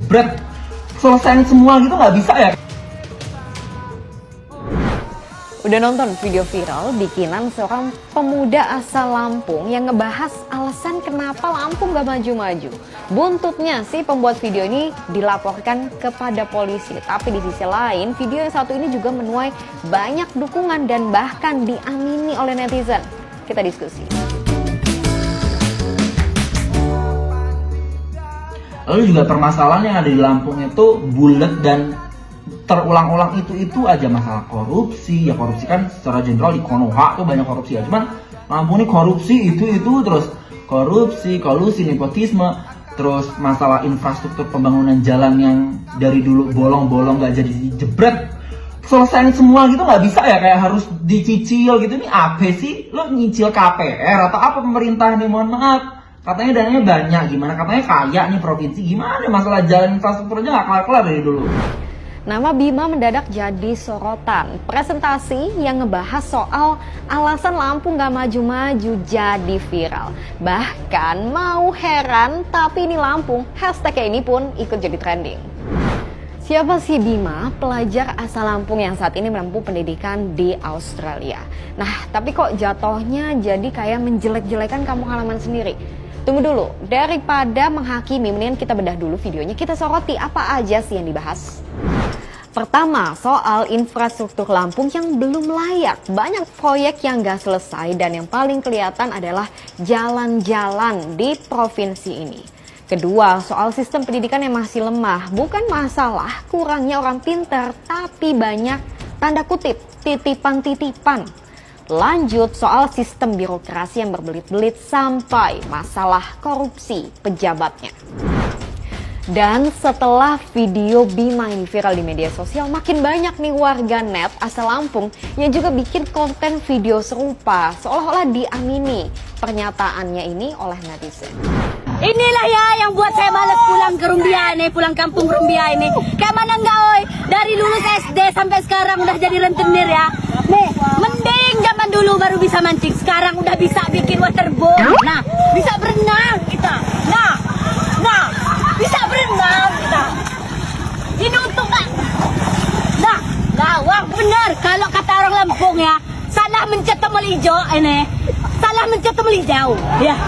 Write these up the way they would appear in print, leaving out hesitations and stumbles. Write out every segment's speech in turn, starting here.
jebret, selesaiin semua gitu nggak bisa ya? Udah nonton video viral bikinan seorang pemuda asal Lampung yang ngebahas alasan kenapa Lampung gak maju-maju. Buntutnya si pembuat video ini dilaporkan kepada polisi. Tapi di sisi lain, video yang satu ini juga menuai banyak dukungan dan bahkan diamini oleh netizen. Kita diskusi. Lalu juga permasalahan yang ada di Lampung itu bulat dan terulang-ulang itu aja masalah korupsi. Ya korupsi kan secara general di Konoha tuh banyak korupsi ya. Cuman Lampung ini korupsi itu terus korupsi, kolusi, nepotisme, terus masalah infrastruktur pembangunan jalan yang dari dulu bolong-bolong gak jadi jebret. Selesaiin semua gitu nggak bisa ya, kayak harus dicicil gitu. Ini apa sih? Lo nyicil KPR atau apa pemerintah nih, mohon maaf. Katanya dananya banyak, gimana katanya kaya nih provinsi, gimana masalah jalan infrastrukturnya nggak kelar-kelar dari dulu. Nama Bima mendadak jadi sorotan. Presentasi yang ngebahas soal alasan Lampung gak maju-maju jadi viral. Bahkan mau heran, tapi ini Lampung, hashtagnya ini pun ikut jadi trending. Siapa sih Bima, pelajar asal Lampung yang saat ini menempuh pendidikan di Australia? Nah, tapi kok jatuhnya jadi kayak menjelek-jelekan kampung halaman sendiri? Tunggu dulu, daripada menghakimi, mendingan kita bedah dulu videonya, kita soroti apa aja sih yang dibahas. Pertama, soal infrastruktur Lampung yang belum layak. Banyak proyek yang gak selesai dan yang paling kelihatan adalah jalan-jalan di provinsi ini. Kedua, soal sistem pendidikan yang masih lemah. Bukan masalah kurangnya orang pintar, tapi banyak tanda kutip titipan-titipan. Lanjut soal sistem birokrasi yang berbelit-belit sampai masalah korupsi pejabatnya. Dan setelah video Bima ini viral di media sosial, makin banyak nih warga net asal Lampung yang juga bikin konten video serupa, seolah-olah diamini pernyataannya ini oleh netizen. Inilah ya yang buat saya malas pulang ke Rumbia ini, pulang kampung Rumbia ini. Kayak mana enggak oi, dari lulus SD sampai sekarang udah jadi rentenir ya. Nih, mending zaman dulu baru bisa mancing, sekarang udah bisa bikin waterboard. Nah, bisa berenang kita. Nah, bisa berenang kita. Ini untuk kan. Nah, gawang bener kalau kata orang Lampung ya, salah mencet tombol hijau ini. Salah mencet tombol hijau, ya.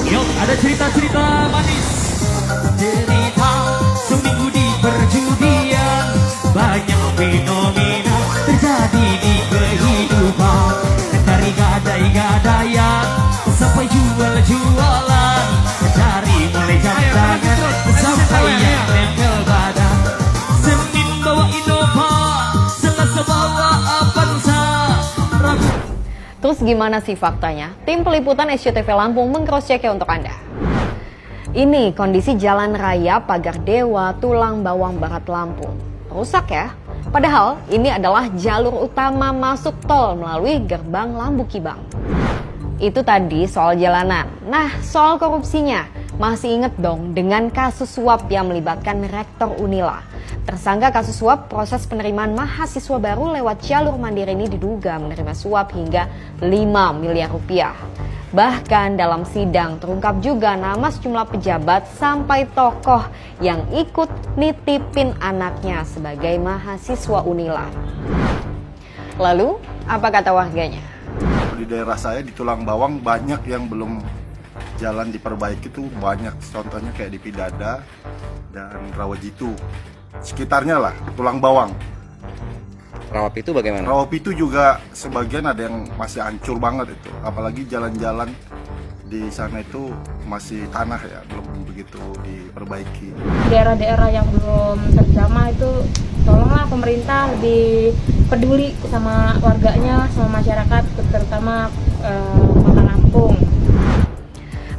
Yuk, ada cerita-cerita manis. Cerita seminggu di perjudian. Banyak fenomena terjadi di kehidupan. Dari gadai-gadaian sampai jual-jualan. Dari mulai jam tangan sampai yang nempel badan. Senin bawa Innova, Selasa bawa Avanza. Terus gimana sih faktanya? Tim peliputan SCTV Lampung meng-cross-check-nya untuk Anda. Ini kondisi jalan raya Pagar Dewa, Tulang Bawang Barat Lampung. Rusak ya? Padahal ini adalah jalur utama masuk tol melalui gerbang Lambukibang. Itu tadi soal jalanan. Nah, soal korupsinya, masih inget dong dengan kasus suap yang melibatkan Rektor Unila. Tersangka kasus suap proses penerimaan mahasiswa baru lewat jalur mandiri ini diduga menerima suap hingga 5 miliar rupiah. Bahkan dalam sidang terungkap juga nama sejumlah pejabat sampai tokoh yang ikut nitipin anaknya sebagai mahasiswa Unila. Lalu, apa kata warganya? Di daerah saya di Tulang Bawang banyak yang belum jalan diperbaiki, itu banyak. Contohnya kayak di Pidada dan Rawajitu. Sekitarnya lah, Tulang Bawang. Rawapitu bagaimana? Rawapitu juga sebagian ada yang masih hancur banget itu. Apalagi jalan-jalan di sana itu masih tanah ya, belum begitu diperbaiki. Daerah-daerah yang belum terjamah itu tolonglah pemerintah lebih peduli sama warganya, sama masyarakat, terutama Kota Lampung.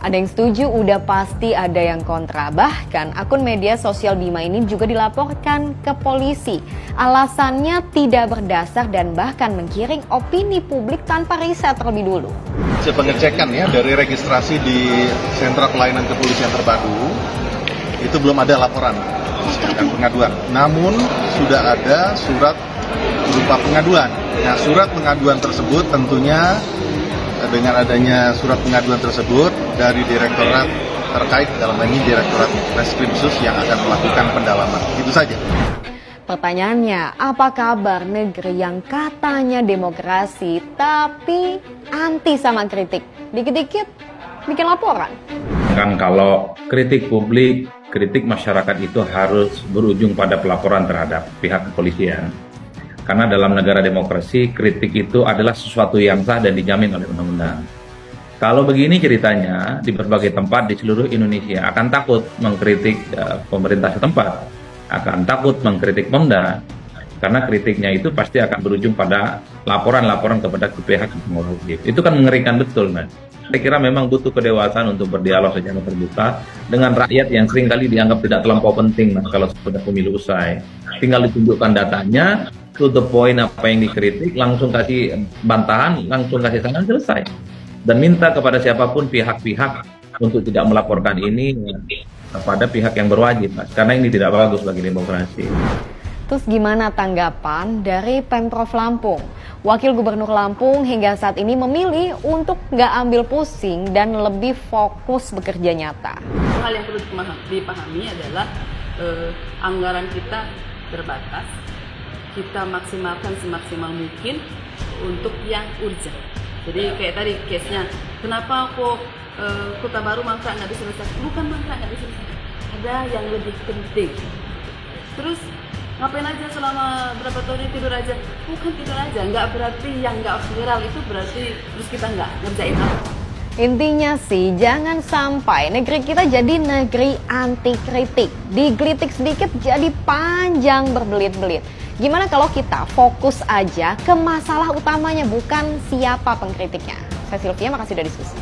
Ada yang setuju, udah pasti ada yang kontra. Bahkan akun media sosial Bima ini juga dilaporkan ke polisi. Alasannya tidak berdasar dan bahkan menggiring opini publik tanpa riset terlebih dulu. Pengecekan ya dari registrasi di sentra pelayanan kepolisian terpadu itu belum ada laporan pengaduan. Namun sudah ada surat berupa pengaduan. Nah, surat pengaduan tersebut tentunya dengan adanya surat pengaduan tersebut dari Direktorat terkait dalam hal ini Direktorat Reskrimsus yang akan melakukan pendalaman. Itu saja. Pertanyaannya, apa kabar negeri yang katanya demokrasi tapi anti sama kritik? Dikit-dikit bikin laporan. Kan kalau kritik publik, kritik masyarakat itu harus berujung pada pelaporan terhadap pihak kepolisian. Karena dalam negara demokrasi, kritik itu adalah sesuatu yang sah dan dijamin oleh undang-undang. Kalau begini ceritanya, di berbagai tempat di seluruh Indonesia akan takut mengkritik pemerintah setempat, akan takut mengkritik Pemda, karena kritiknya itu pasti akan berujung pada laporan-laporan kepada pihak yang wajib. Itu kan mengerikan betul, Mas. Saya kira memang butuh kedewasaan untuk berdialog secara terbuka dengan rakyat yang seringkali dianggap tidak terlampau penting, Mas, kalau sudah pemilu usai. Tinggal ditunjukkan datanya, to the point apa yang dikritik, langsung kasih bantahan, langsung kasih saran, selesai. Dan minta kepada siapapun pihak-pihak untuk tidak melaporkan ini kepada pihak yang berwajib, Mas, karena ini tidak bagus bagi demokrasi. Terus gimana tanggapan dari Pemprov Lampung? Wakil Gubernur Lampung hingga saat ini memilih untuk nggak ambil pusing dan lebih fokus bekerja nyata. Hal yang perlu dipahami adalah anggaran kita terbatas. Kita maksimalkan semaksimal mungkin untuk yang urgent. Jadi kayak tadi case-nya, kenapa kok Kota Baru mangkrak nggak diselesaikan? Bukan mangkrak nggak diselesaikan, ada yang lebih penting. Terus ngapain aja selama berapa tahun ini tidur aja? Bukan tidur aja, nggak berarti yang nggak viral itu berarti terus kita nggak ngerjain apa. Intinya sih, jangan sampai negeri kita jadi negeri anti kritik. Digelitik sedikit jadi panjang berbelit-belit. Gimana kalau kita fokus aja ke masalah utamanya, bukan siapa pengkritiknya? Saya Sylvia, makasih udah diskusi.